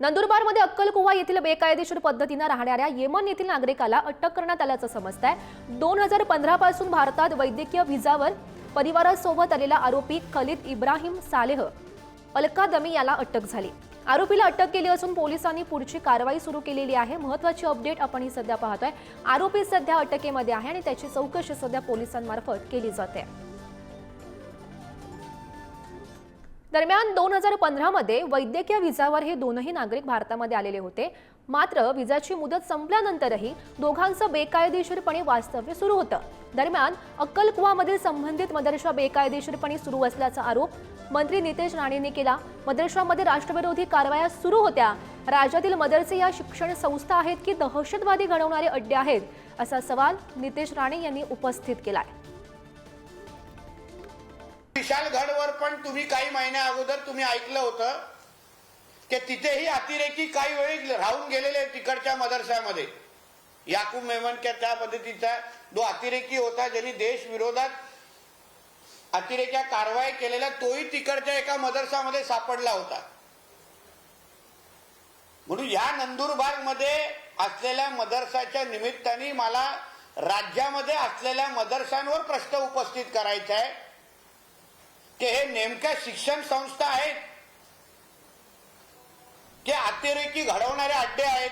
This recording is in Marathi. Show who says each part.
Speaker 1: नंदुरबारमध्ये अक्कलकुवा येथील बेकायदेशीर पद्धतीने राहणाऱ्या येमन येथील नागरिकाला अटक करण्यात आल्याचं समजतंय। 2015 पासून भारतात वैद्यकीय व्हिसावर परिवारासोबत आलेला आरोपी खलीद इब्राहिम सालेह अलकादमी याला अटक झाली। आरोपीला अटक केली असून पोलिसांनी पुढची कारवाई सुरू केलेली आहे। महत्त्वाची अपडेट आपण ही सध्या पाहतोय। आरोपी सध्या अटकेमध्ये आहे आणि त्याची चौकशी सध्या पोलिसांमार्फत केली जाते। दरम्यान 2015 मध्ये वैद्यकीय व्हिसावर हे दोनही नागरिक भारतामध्ये आलेले होते। मात्र व्हिसाची मुदत संपल्यानंतरही दोघांचं बेकायदेशीरपणे वास्तव्य सुरू होतं। दरम्यान अक्कलकुवामधील संबंधित मदरसा बेकायदेशीरपणे सुरू असल्याचा आरोप मंत्री नितेश राणेंनी केला। मदरशामध्ये राष्ट्रविरोधी कारवाया सुरू होत्या। राज्यातील मदरसे या शिक्षण संस्था आहेत की दहशतवादी घडवणारे अड्डे आहेत, असा सवाल नितेश राणे यांनी उपस्थित केलाय।
Speaker 2: विशालगडवर पण तुम्ही काही महिन्या अगोदर तुम्ही ऐकलं होतं की तिथेही अतिरेकी काही वेळी राहून गेलेले तिकडच्या मदरसामध्ये। याकूब मेमन त्या पद्धतीचा जो अतिरेकी होता, ज्यांनी देश विरोधात अतिरेक्या कारवाई केलेल्या, तोही तिकडच्या एका मदरसामध्ये सापडला होता। म्हणून या नंदुरबार मध्ये असलेल्या मदरसाच्या निमित्ताने मला राज्यामध्ये असलेल्या मदरसांवर प्रश्न उपस्थित करायचा आहे की हे नेमक्या शिक्षण संस्था आहेत की अतिरेकी घडवणारे अड्डे आहेत।